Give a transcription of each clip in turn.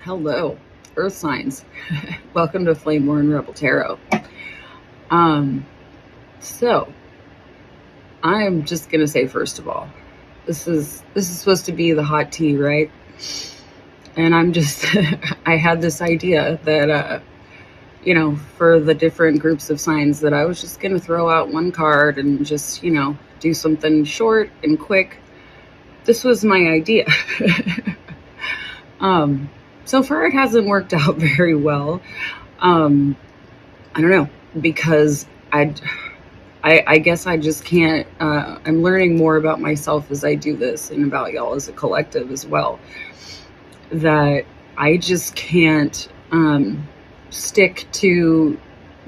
Hello, Earth signs. Welcome to Flame War and Rebel Tarot. So I'm just gonna say, first of all, this is supposed to be the hot tea, right? And I'm just I had this idea that for the different groups of signs, that I was just gonna throw out one card and just do something short and quick. This was my idea. So far it hasn't worked out very well. I don't know, because I guess I just can't, I'm learning more about myself as I do this, and about y'all as a collective as well, that I just can't stick to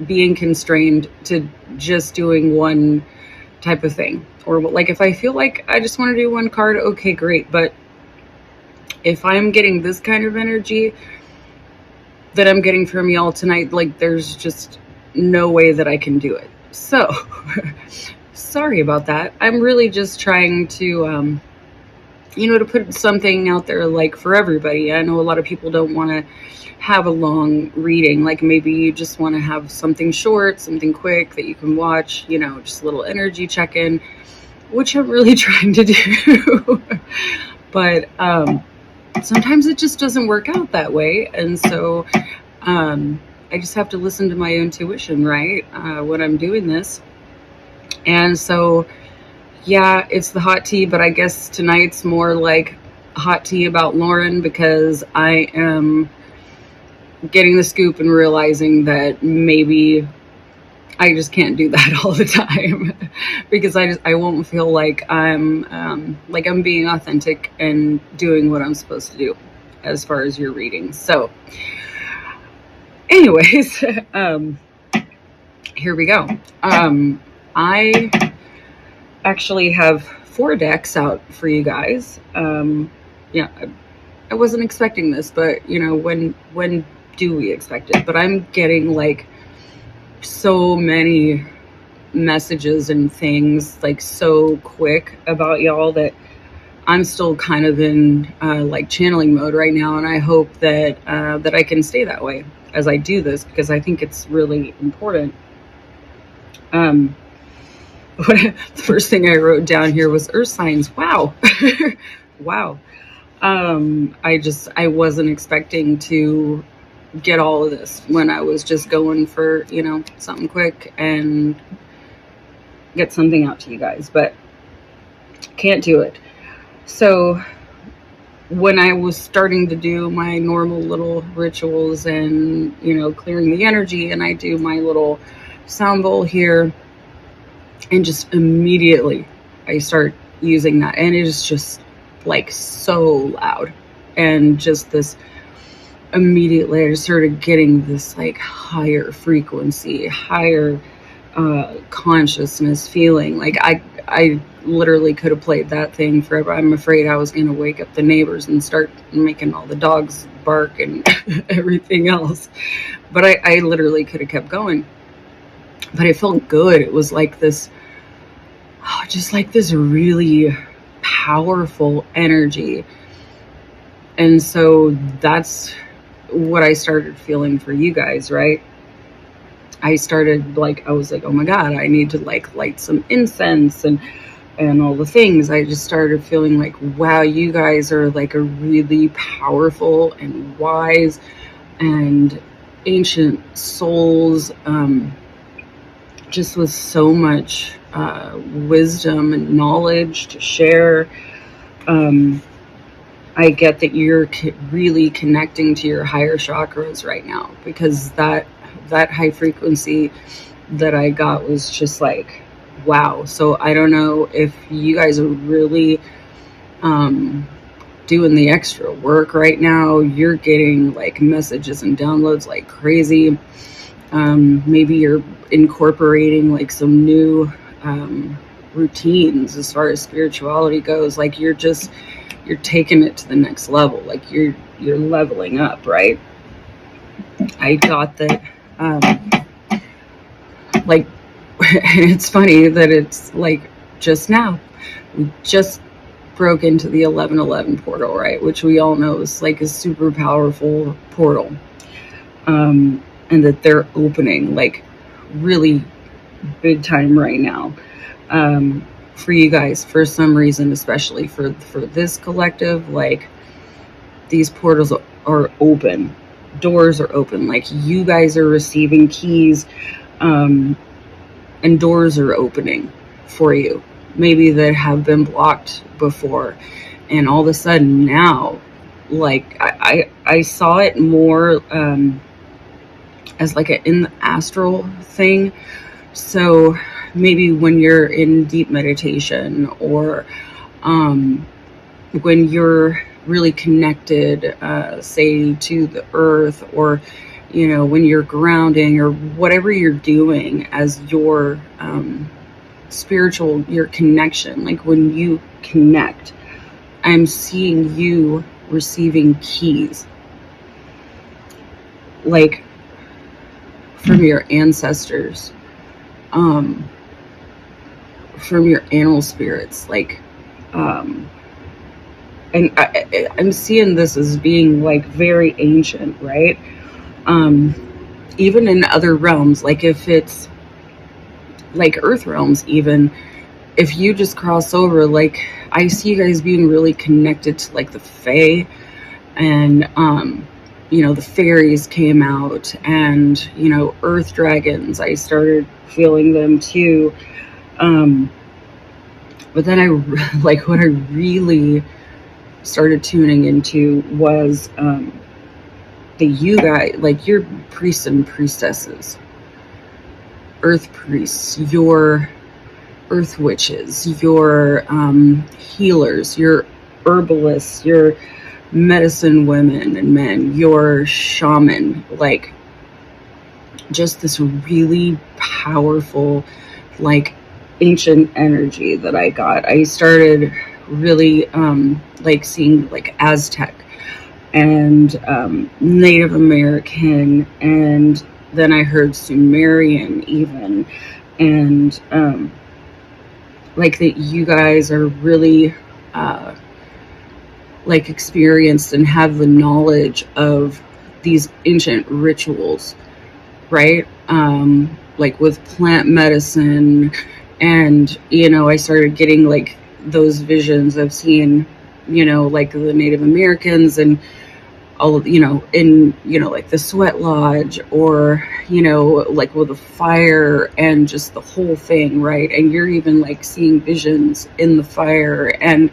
being constrained to just doing one type of thing. Or like, if I feel like I just want to do one card, okay, great. But if I'm getting this kind of energy that I'm getting from y'all tonight, like, there's just no way that I can do it. So sorry about that. I'm really just trying to to put something out there, like, for everybody. I know a lot of people don't want to have a long reading. Like, maybe you just want to have something short, something quick that you can watch, just a little energy check-in, which I'm really trying to do. But sometimes it just doesn't work out that way. And so I just have to listen to my own intuition, right? When I'm doing this. And so, yeah, it's the hot tea, but I guess tonight's more like hot tea about Lauren, because I am getting the scoop and realizing that maybe I just can't do that all the time, because I won't feel like I'm being authentic and doing what I'm supposed to do as far as your reading. So anyways, here we go. I actually have 4 decks out for you guys. I wasn't expecting this, but when do we expect it? But I'm getting like so many messages and things, like, so quick about y'all, that I'm still kind of in like channeling mode right now, and I hope that I can stay that way as I do this, because I think it's really important. The first thing I wrote down here was Earth signs. Wow. Wow. I wasn't expecting to get all of this when I was just going for, something quick and get something out to you guys, but can't do it. So when I was starting to do my normal little rituals and, clearing the energy, and I do my little sound bowl here, and just immediately I start using that, and it is just like so loud, and just this, immediately I just started getting this like higher frequency, higher consciousness feeling. Like I literally could have played that thing forever. I'm afraid I was going to wake up the neighbors and start making all the dogs bark and everything else. But I literally could have kept going. But it felt good. It was like this, just like this really powerful energy. And so that's what I started feeling for you guys, right? I was like, oh my God, I need to like light some incense and all the things. I just started feeling like, wow, you guys are like a really powerful and wise and ancient souls, just with so much wisdom and knowledge to share. I get that you're really connecting to your higher chakras right now, because that high frequency that I got was just like, wow. So I don't know if you guys are really doing the extra work right now. You're getting like messages and downloads like crazy. Maybe you're incorporating like some new routines as far as spirituality goes. Like you're taking it to the next level. Like you're leveling up, right? I got that. Like, it's funny that it's like just now we just broke into the 1111 portal, right? Which we all know is like a super powerful portal. And that they're opening like really big time right now. For you guys, for some reason, especially for this collective, like these portals are open, doors are open, like you guys are receiving keys, and doors are opening for you, maybe that have been blocked before, and all of a sudden now, like I saw it more as like an in the astral thing. So maybe when you're in deep meditation, or when you're really connected, say to the earth, or when you're grounding, or whatever you're doing as your spiritual, your connection, like when you connect, I'm seeing you receiving keys, like from your ancestors, from your animal spirits, like and I'm seeing this as being like very ancient, right? Even in other realms, like if it's like earth realms, even if you just cross over, like I see you guys being really connected to like the Fae, and the fairies came out, and earth dragons, I started feeling them too. But then like what I really started tuning into was the you guys, like your priests and priestesses, earth priests, your earth witches, your healers, your herbalists, your medicine women and men, your shaman, like just this really powerful, like ancient energy that I got. I started really like seeing like Aztec and Native American, and then I heard Sumerian even, and like that you guys are really like experienced and have the knowledge of these ancient rituals, right? Like with plant medicine, and I started getting like those visions of seeing like the Native Americans and all of in like the sweat lodge, or like with the fire and just the whole thing, right? And you're even like seeing visions in the fire, and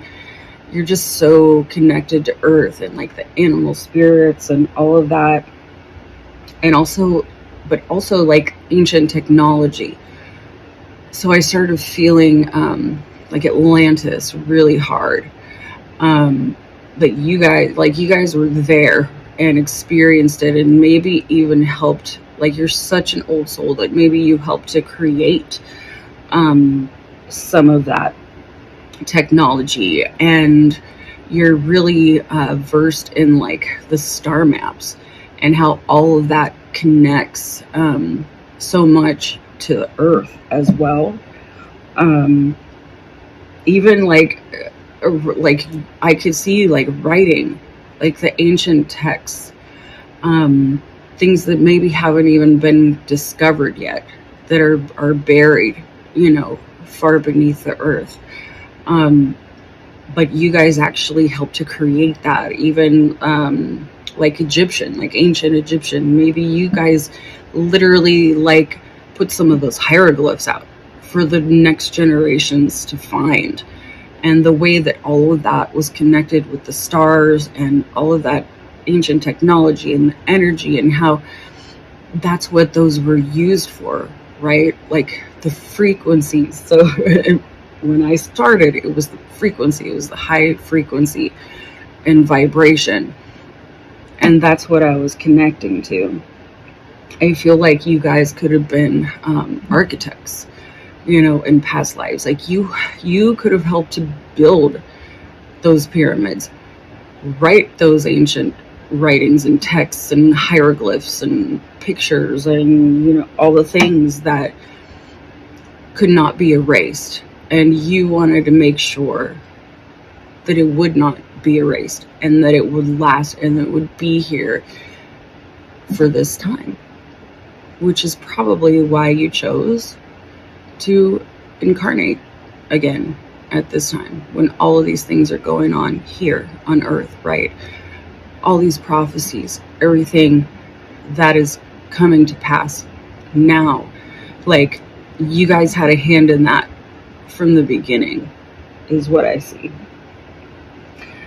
you're just so connected to earth and like the animal spirits and all of that, and also like ancient technology. So I started feeling like Atlantis really hard. But you guys were there and experienced it, and maybe even helped, like you're such an old soul that maybe you helped to create some of that technology, and you're really versed in like the star maps and how all of that connects so much to the earth as well. Even like I could see like writing like the ancient texts, things that maybe haven't even been discovered yet, that are buried far beneath the earth. But you guys actually helped to create that. Even like ancient Egyptian, maybe you guys literally like put some of those hieroglyphs out for the next generations to find. And the way that all of that was connected with the stars and all of that ancient technology and the energy, and how that's what those were used for, right? Like the frequencies. So when I started, it was the frequency, it was the high frequency. and vibration. And that's what I was connecting to. I feel like you guys could have been architects, in past lives. Like you could have helped to build those pyramids, write those ancient writings and texts and hieroglyphs and pictures and all the things that could not be erased. And you wanted to make sure that it would not be erased and that it would last and it would be here for this time, which is probably why you chose to incarnate again at this time, when all of these things are going on here on Earth, right? All these prophecies, everything that is coming to pass now. Like, you guys had a hand in that from the beginning, is what I see.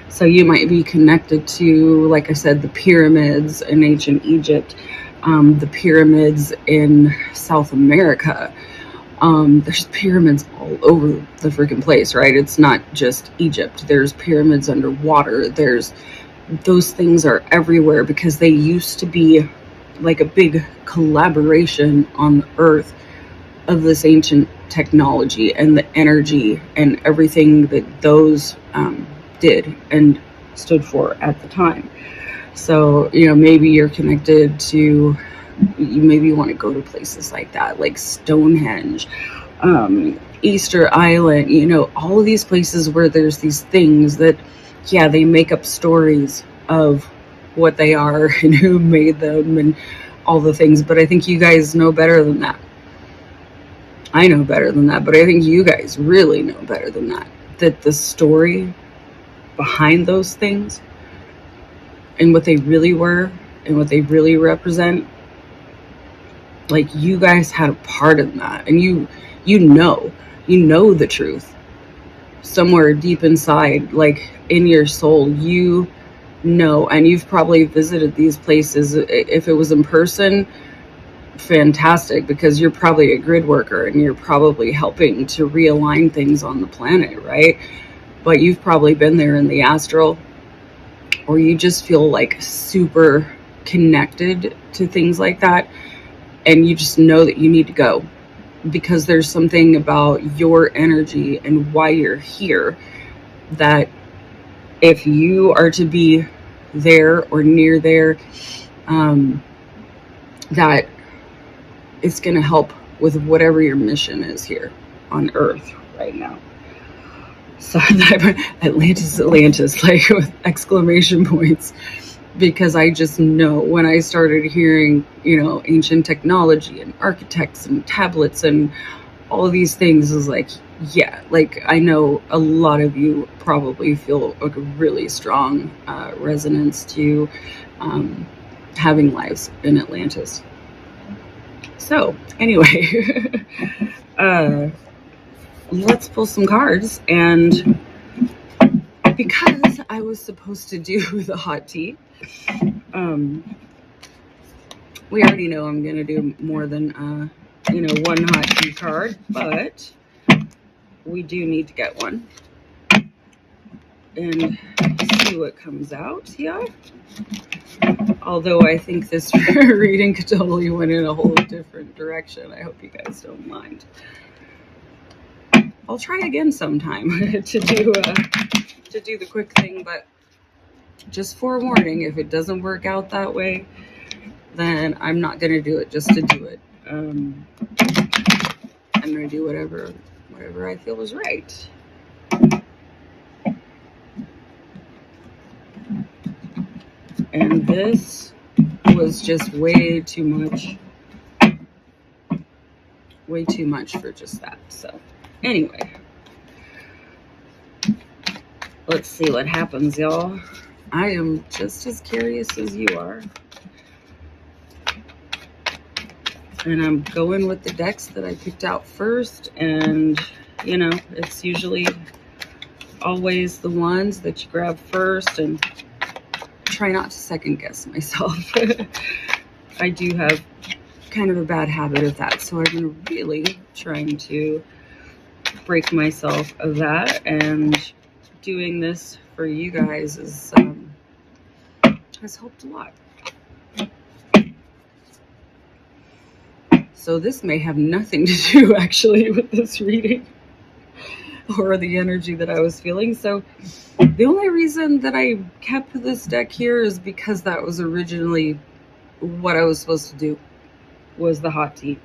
So you might be connected to, like I said, the pyramids in ancient Egypt, the pyramids in South America. There's pyramids all over the freaking place, right? It's not just Egypt. There's pyramids underwater. Those things are everywhere because they used to be like a big collaboration on the earth of this ancient technology and the energy and everything that those did and stood for at the time. So, maybe you're connected to, maybe you want to go to places like that, like Stonehenge, Easter Island, all of these places where there's these things that, yeah, they make up stories of what they are and who made them and all the things. But I think you guys know better than that. I know better than that, but I think you guys really know better than that. That the story behind those things and what they really were and what they really represent, like, you guys had a part in that. And you know the truth somewhere deep inside, like in your soul, and you've probably visited these places. If it was in person, fantastic, because you're probably a grid worker and you're probably helping to realign things on the planet, right? But you've probably been there in the astral, or you just feel like super connected to things like that, and you just know that you need to go because there's something about your energy and why you're here that if you are to be there or near there, that it's going to help with whatever your mission is here on Earth right now. So Atlantis, like with exclamation points, because I just know when I started hearing, ancient technology and architects and tablets and all of these things, is like, yeah, like I know a lot of you probably feel like a really strong resonance to having lives in Atlantis. So anyway, let's pull some cards. And because I was supposed to do the hot tea, we already know I'm going to do more than, one hot tea card, but we do need to get one and see what comes out here. Although I think this reading could totally went in a whole different direction. I hope you guys don't mind. I'll try again sometime to do the quick thing, but just forewarning, if it doesn't work out that way, then I'm not going to do it just to do it. I'm going to do whatever I feel is right. And this was just way too much for just that. So anyway, let's see what happens, y'all. I am just as curious as you are. And I'm going with the decks that I picked out first. And, it's usually always the ones that you grab first, and try not to second guess myself. I do have kind of a bad habit of that. So I've been really trying to break myself of that and doing this for you guys has helped a lot. So this may have nothing to do actually with this reading or the energy that I was feeling. So the only reason that I kept this deck here is because that was originally what I was supposed to do, was the hot tea.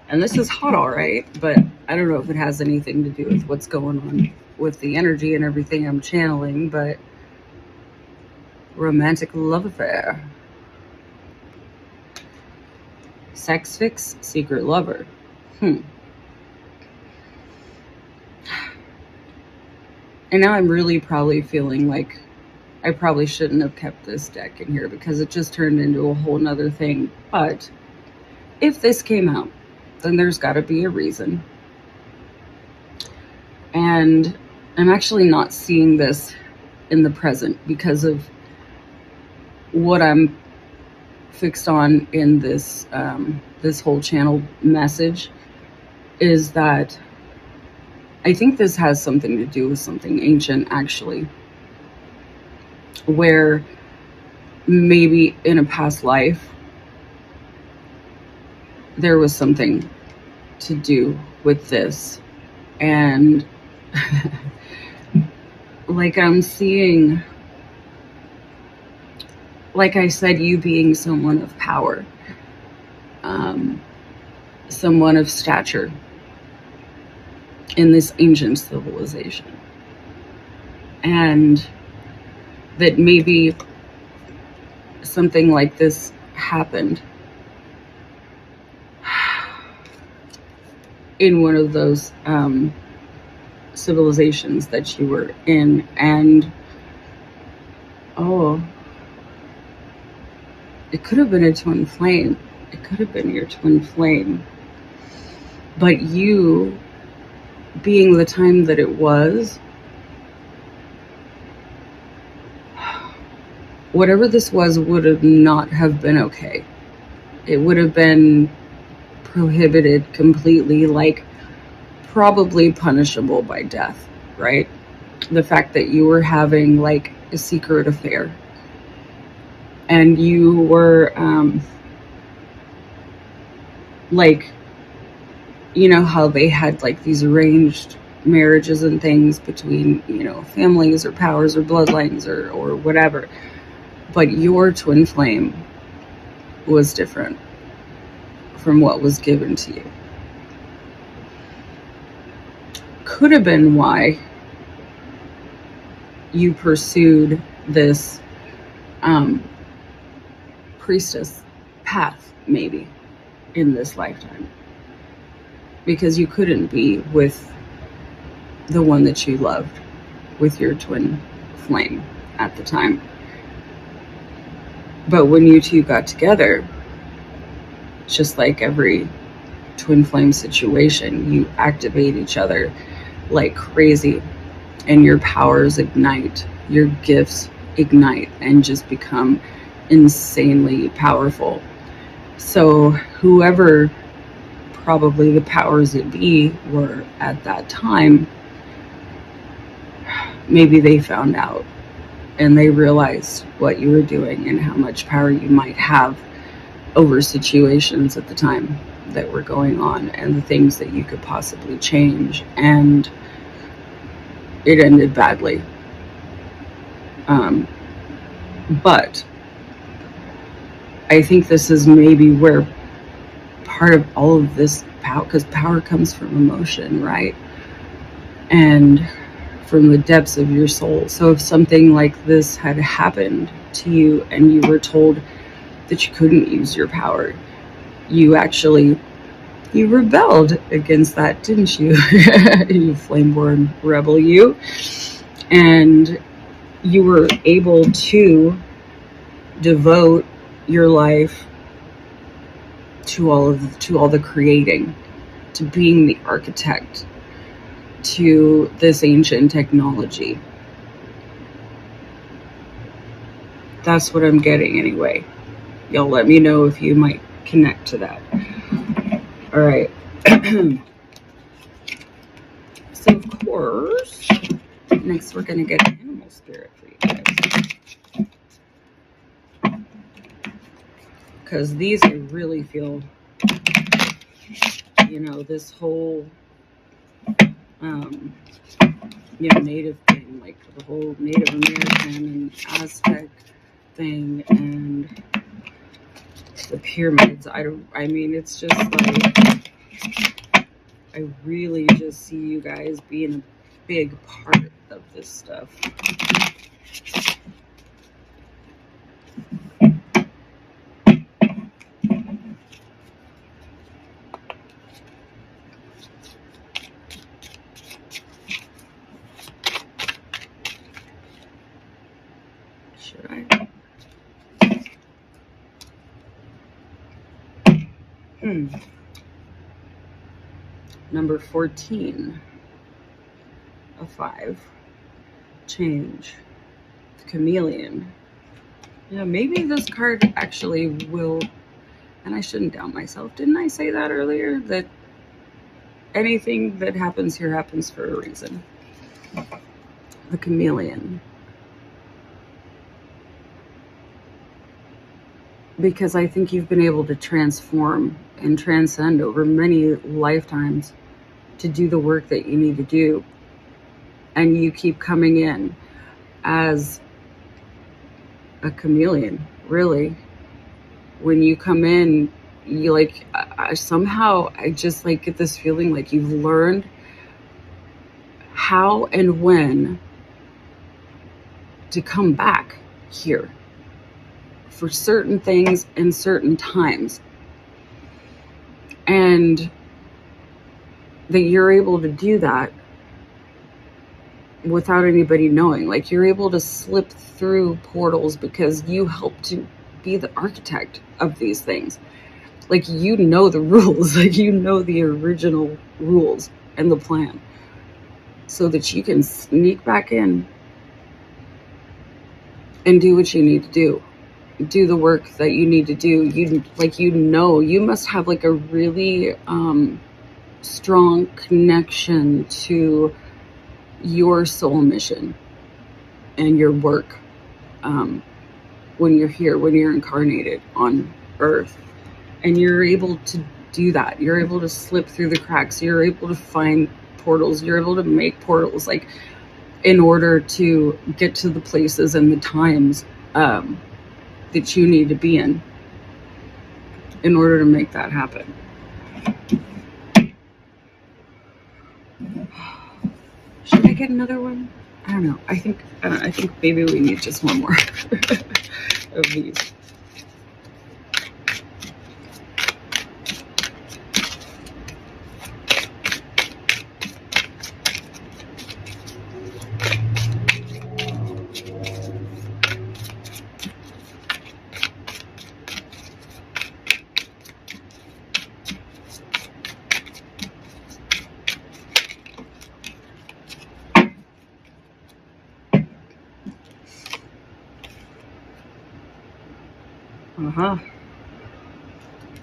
And this is hot, all right, but I don't know if it has anything to do with what's going on with the energy and everything I'm channeling, but romantic love affair. Sex fix, secret lover. And now I'm really probably feeling like I probably shouldn't have kept this deck in here because it just turned into a whole nother thing. But if this came out, then there's got to be a reason. And I'm actually not seeing this in the present because of what I'm fixed on in this this whole channel message is that I think this has something to do with something ancient, actually, where maybe in a past life there was something to do with this. And like I'm seeing, like I said, you being someone of power, someone of stature in this ancient civilization. And that maybe something like this happened in one of those civilizations that you were in. And it could have been a twin flame. It could have been your twin flame. But you, being the time that it was, whatever this was would have not have been okay. It would have been prohibited completely, like probably punishable by death, right? The fact that you were having like a secret affair and you were like, you know how they had like these arranged marriages and things between, you know, families or powers or bloodlines or whatever, but your twin flame was different from what was given to you. Could have been why you pursued this priestess path, maybe, in this lifetime. Because you couldn't be with the one that you loved, with your twin flame at the time. But when you two got together, just like every twin flame situation, you activate each other like crazy, and your powers ignite, your gifts ignite, and just become insanely powerful. So whoever probably the powers that be were at that time, maybe they found out and they realized what you were doing and how much power you might have over situations at the time that were going on and the things that you could possibly change. And it ended badly. But I think this is maybe where part of all of this power, because power comes from emotion, right? And from the depths of your soul. So if something like this had happened to you and you were told that you couldn't use your power, you rebelled against that, didn't you? You flameborn rebel, you. And you were able to devote your life to all the creating, to being the architect, to this ancient technology. That's what I'm getting anyway. Y'all let me know if you might connect to that. All right. So of course, Next, we're going to get an animal spirit for you guys. Because these I really feel, this whole, Native thing, like the whole Native American and Aztec thing and the pyramids. I mean, it's just like, I really just see you guys being a big part of this stuff. Should I? Number 14. A 5. Change. Chameleon. Yeah, maybe this card actually will, and I shouldn't doubt myself. Didn't I say that earlier? That anything that happens here happens for a reason. The chameleon. Because I think you've been able to transform and transcend over many lifetimes to do the work that you need to do. And you keep coming in as a chameleon, really. When you come in, you like, somehow I just like get this feeling like you've learned how and when to come back here for certain things and certain times. And that you're able to do that without anybody knowing. Like, you're able to slip through portals because you help to be the architect of these things. Like, you know the rules, like you know the original rules and the plan, so that you can sneak back in and do what you need to do. Do the work that you need to do. You must have like a really strong connection to your soul mission and your work when you're here, when you're incarnated on Earth. And you're able to do that. You're able to slip through the cracks. You're able to find portals. You're able to make portals, like, in order to get to the places and the times that you need to be in order to make that happen. Should I get another one? I don't know. I think maybe we need just one more of these.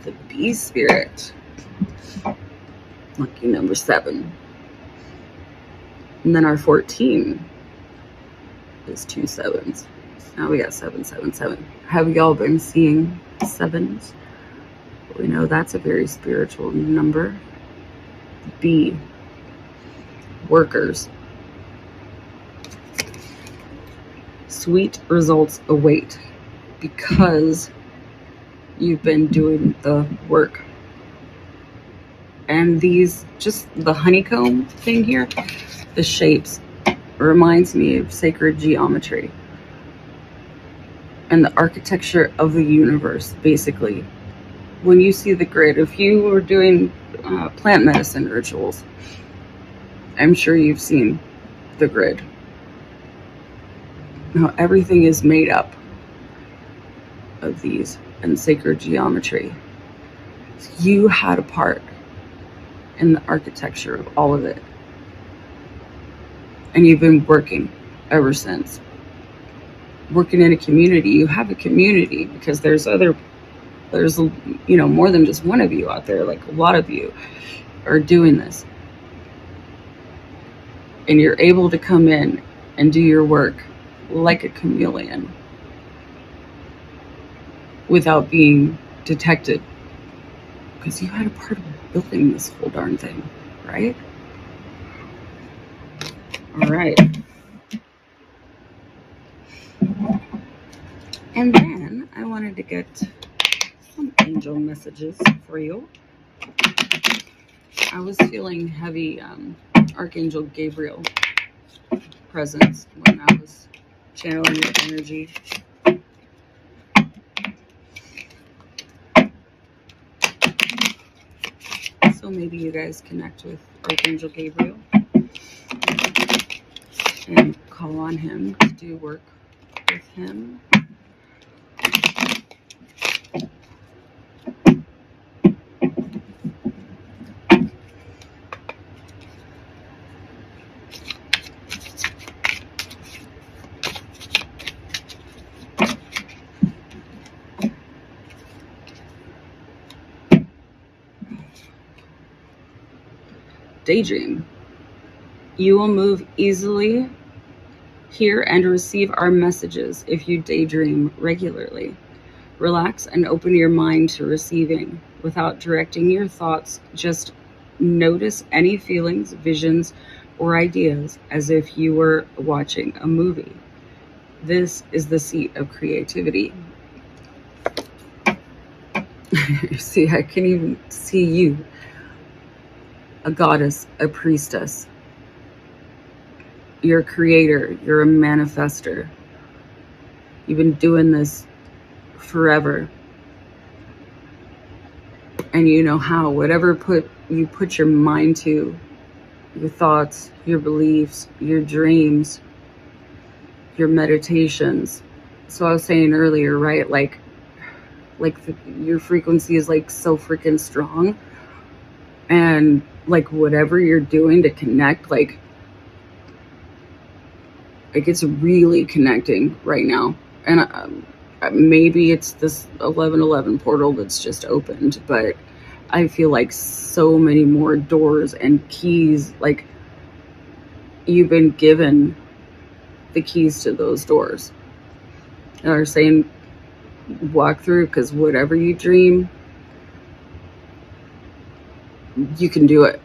The bee spirit. Lucky number 7. And then our 14 is 2 7s. Now we got 7 7 7. Have y'all been seeing 7s? We know that's a very spiritual number. B. Workers. Sweet results await because you've been doing the work. And these, just the honeycomb thing here, the shapes, reminds me of sacred geometry and the architecture of the universe, basically. When you see the grid, if you were doing plant medicine rituals, I'm sure you've seen the grid. Now, everything is made up of these and sacred geometry. You had a part in the architecture of all of it, and you've been working ever since. Working in a community. You have a community because there's more than just one of you out there. Like, a lot of you are doing this, and you're able to come in and do your work like a chameleon without being detected, because you had a part of building this whole darn thing, right? All right. And then I wanted to get some angel messages for you. I was feeling heavy Archangel Gabriel presence when I was channeling your energy. So maybe you guys connect with Archangel Gabriel and call on him to do work with him. Daydream. You will move easily, hear and receive our messages if you daydream regularly. Relax and open your mind to receiving without directing your thoughts. Just notice any feelings, visions, or ideas as if you were watching a movie. This is the seat of creativity. See, I can even see you, a goddess, a priestess. You're a creator, you're a manifester. You've been doing this forever. And you know how, whatever you put your mind to, your thoughts, your beliefs, your dreams, your meditations. So I was saying earlier, right? Your frequency is like so freaking strong, and like whatever you're doing to connect, like it's really connecting right now. And maybe it's this 1111 portal that's just opened, but I feel like so many more doors and keys, like you've been given the keys to those doors. And they're saying walk through, because whatever you dream, you can do it.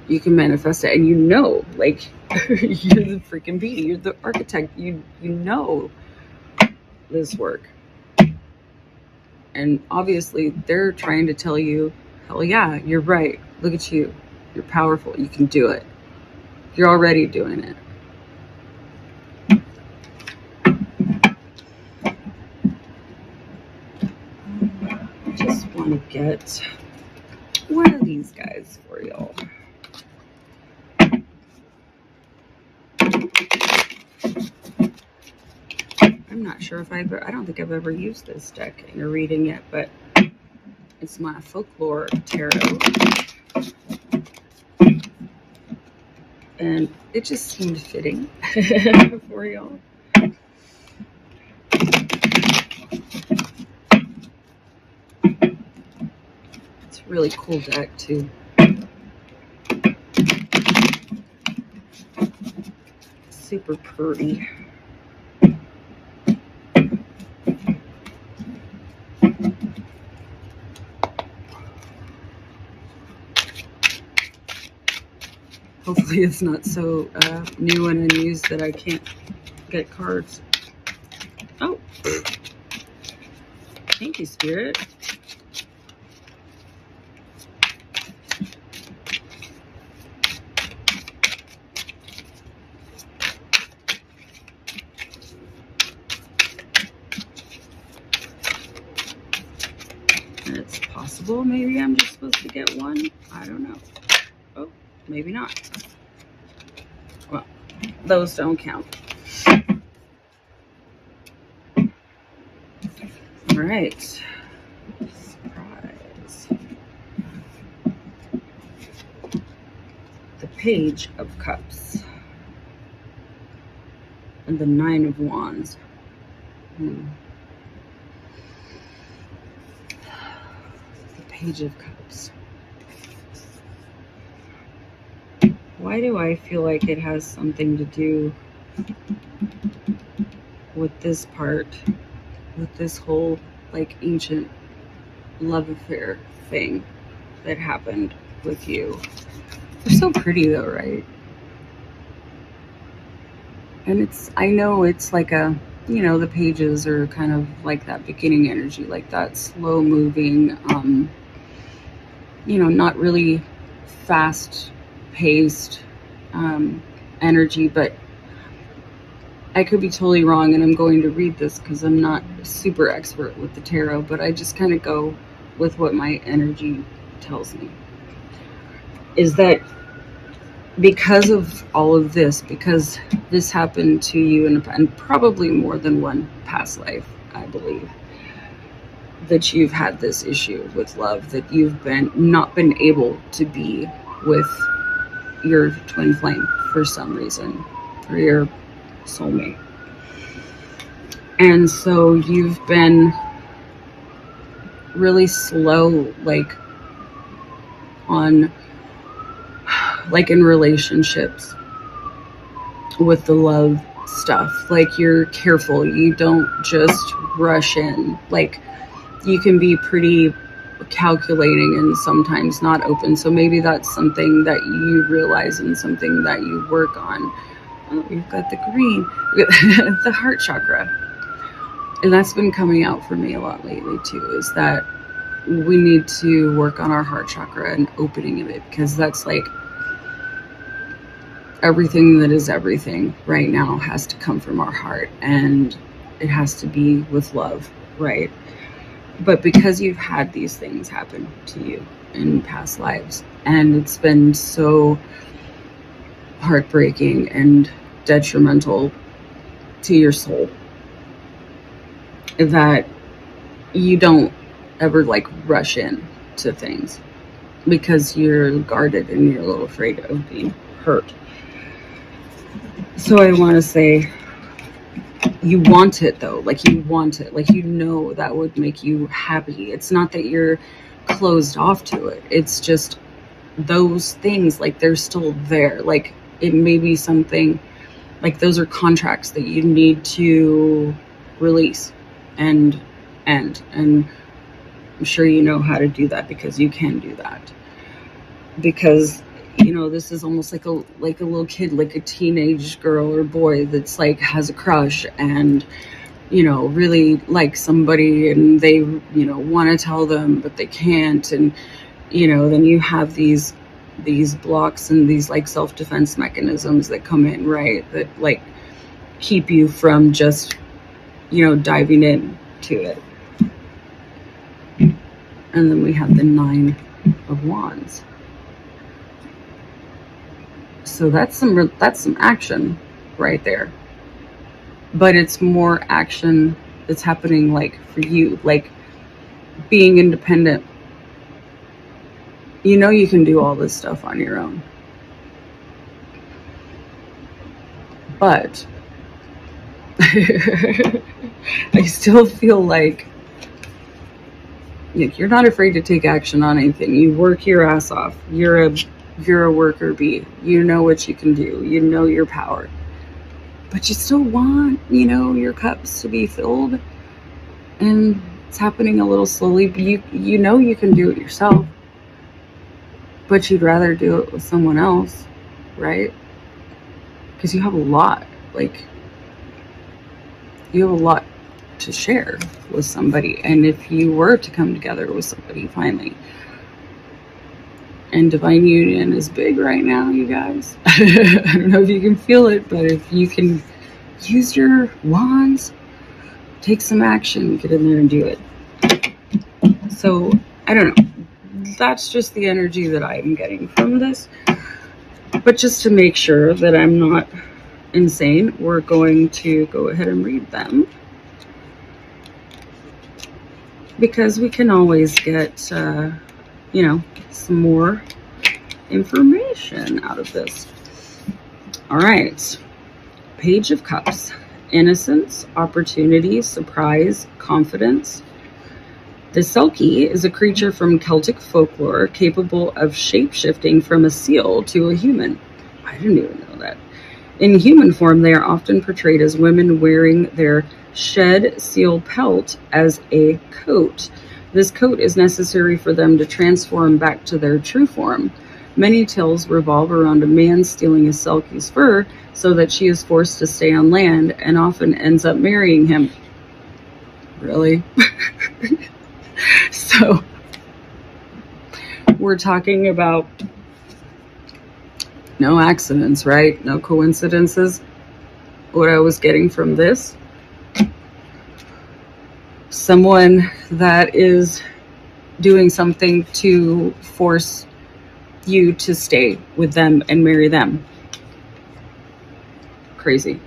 You can manifest it. And you know, like you're the freaking bee, you're the architect, you know this work. And obviously they're trying to tell you, hell yeah, you're right. Look at you. You're powerful. You can do it. You're already doing it. I just want to get one of these guys for y'all. I'm not sure if I don't think I've ever used this deck in a reading yet, but it's my folklore tarot. And it just seemed fitting for y'all. It's a really cool deck too. Super pretty. Hopefully it's not so new and unused that I can't get cards. Oh, thank you, Spirit. And it's possible maybe I'm just supposed to get one. I don't know. Oh, maybe not. Well, those don't count. All right. Surprise. The Page of Cups. And the Nine of Wands. The Page of Cups. Why do I feel like it has something to do with this part, with this whole like ancient love affair thing that happened with you. They're so pretty though, right? And I know it's like the pages are kind of like that beginning energy, like that slow moving, not really fast paced energy, but I could be totally wrong, and I'm going to read this because I'm not super expert with the tarot, but I just kind of go with what my energy tells me. Is that because of all of this, because this happened to you and probably more than one past life, I believe, that you've had this issue with love, that you've not been able to be with your twin flame for some reason, or your soulmate. And so you've been really slow, like in relationships with the love stuff. Like, you're careful, you don't just rush in. Like, you can be pretty calculating and sometimes not open. So maybe that's something that you realize and something that you work on. Oh, you've got the green, the heart chakra. And that's been coming out for me a lot lately too, is that we need to work on our heart chakra and opening of it, because that's like everything that is everything right now has to come from our heart, and it has to be with love, right? But because you've had these things happen to you in past lives, and it's been so heartbreaking and detrimental to your soul, that you don't ever like rush in to things because you're guarded and you're a little afraid of being hurt. So I want to say, you want it though, like you want it, like that would make you happy. It's not that you're closed off to it, it's just those things, like they're still there. Like, it may be something like those are contracts that you need to release and end, and I'm sure you know how to do that, because you can do that. Because this is almost like a little kid, like a teenage girl or boy that's like has a crush and really like somebody, and they want to tell them but they can't, and then you have these blocks and these like self-defense mechanisms that come in, right, that like keep you from just diving in to it. And then we have the 9 of Wands. So that's some action right there. But it's more action that's happening like for you, like being independent. You can do all this stuff on your own. But I still feel like you're not afraid to take action on anything. You work your ass off. You're a worker bee. You know what you can do. You know your power. But you still want, your cups to be filled. And it's happening a little slowly. But you can do it yourself. But you'd rather do it with someone else, right? Because you have a lot. Like, you have a lot to share with somebody. And if you were to come together with somebody finally, and divine union is big right now, you guys. I don't know if you can feel it, but if you can use your wands, take some action, get in there and do it. So I don't know, that's just the energy that I'm getting from this. But just to make sure that I'm not insane, we're going to go ahead and read them, because we can always get some more information out of this. All right. Page of Cups. Innocence, opportunity, surprise, confidence. The Selkie is a creature from Celtic folklore capable of shape-shifting from a seal to a human. I didn't even know that. In human form, they are often portrayed as women wearing their shed seal pelt as a coat. This coat is necessary for them to transform back to their true form. Many tales revolve around a man stealing a Selkie's fur so that she is forced to stay on land and often ends up marrying him. Really? So, we're talking about no accidents, right? No coincidences. What I was getting from this, someone that is doing something to force you to stay with them and marry them. Crazy.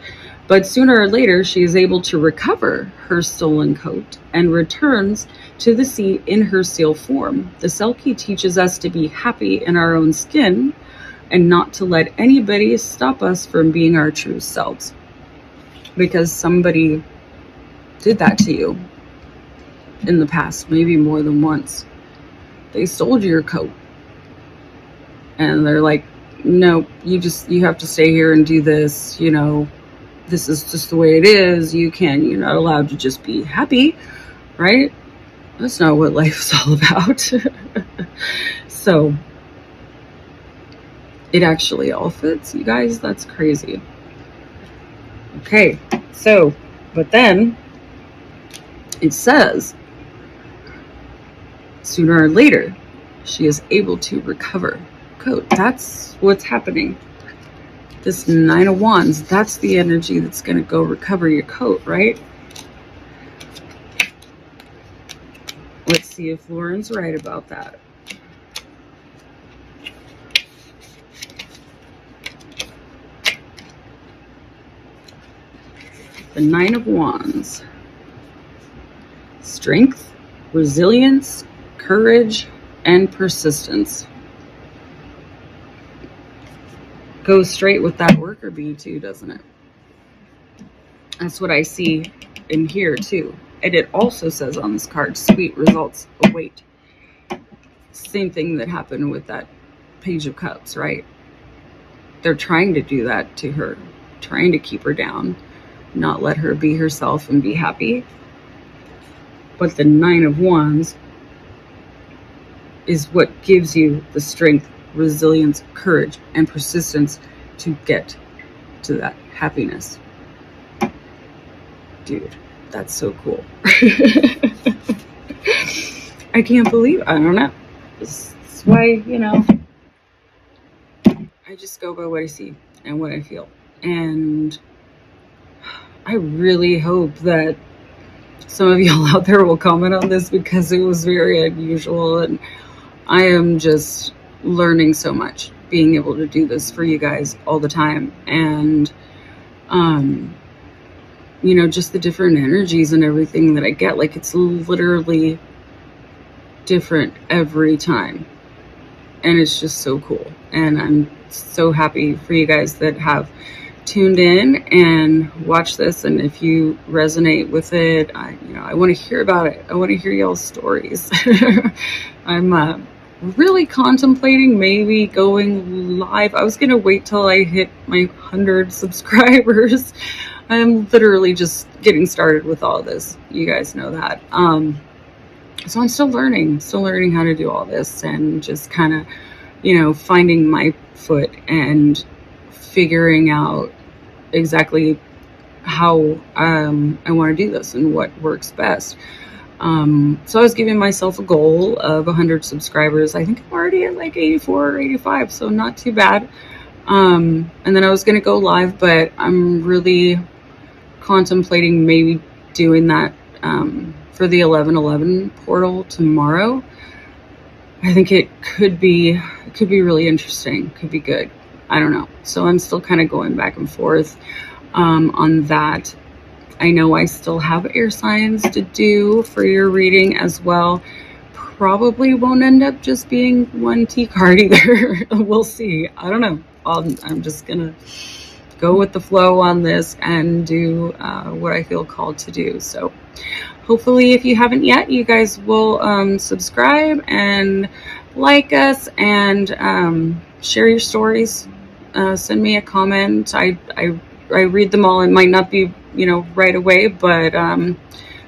But sooner or later, she is able to recover her stolen coat and returns to the sea in her seal form. The Selkie teaches us to be happy in our own skin and not to let anybody stop us from being our true selves. Because somebody did that to you in the past, maybe more than once. They sold you your coat. And they're like, no, you have to stay here and do this, this is just the way it is. You're not allowed to just be happy, right? That's not what life's all about. So it actually all fits, you guys. That's crazy. Okay, so, but then it says, sooner or later, she is able to recover coat. That's what's happening. This Nine of Wands, that's the energy that's going to go recover your coat, right? Let's see if Lauren's right about that. The Nine of Wands. Strength, resilience, courage, and persistence. Goes straight with that worker bee too, doesn't it? That's what I see in here too. And it also says on this card, sweet results await. Same thing that happened with that Page of Cups, right? They're trying to do that to her, trying to keep her down, not let her be herself and be happy. But the Nine of Wands is what gives you the strength, resilience, courage, and persistence to get to that happiness. Dude, that's so cool. I can't believe, I don't know. This is why, I just go by what I see and what I feel. And I really hope that some of y'all out there will comment on this, because it was very unusual, and I am just learning so much being able to do this for you guys all the time. And just the different energies and everything that I get, like, it's literally different every time, and it's just so cool. And I'm so happy for you guys that have tuned in and watched this. And if you resonate with it, I want to hear about it. I want to hear y'all's stories. I'm really contemplating maybe going live. I was gonna wait till I hit my 100 subscribers. I'm literally just getting started with all this. You guys know that. So I'm still learning how to do all this, and just kind of, finding my foot and figuring out exactly how I want to do this and what works best. So I was giving myself a goal of 100 subscribers. I think I'm already at like 84 or 85, so not too bad. And then I was going to go live, but I'm really contemplating maybe doing that for the 11/11 portal tomorrow. I think it could be really interesting. Could be good. I don't know. So I'm still kind of going back and forth on that. I know I still have air signs to do for your reading as well. Probably won't end up just being one T card either. We'll see. I don't know. I'm just going to go with the flow on this and do what I feel called to do. So hopefully, if you haven't yet, you guys will subscribe and like us, and share your stories send me a comment. I read them all. It might not be, right away, but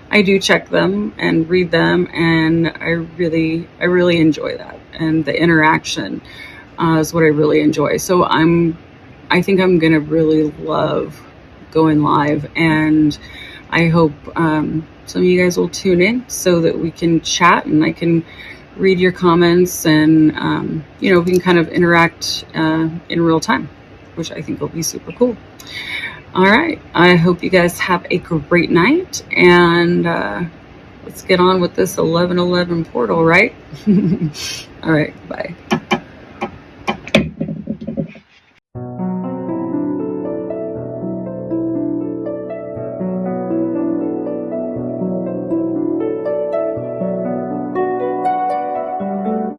I do check them and read them, and I really enjoy that. And the interaction is what I really enjoy. So I think I'm gonna really love going live, and I hope some of you guys will tune in so that we can chat and I can read your comments, and we can kind of interact in real time, which I think will be super cool. All right, I hope you guys have a great night, and let's get on with this 1111 portal, right? All right, bye.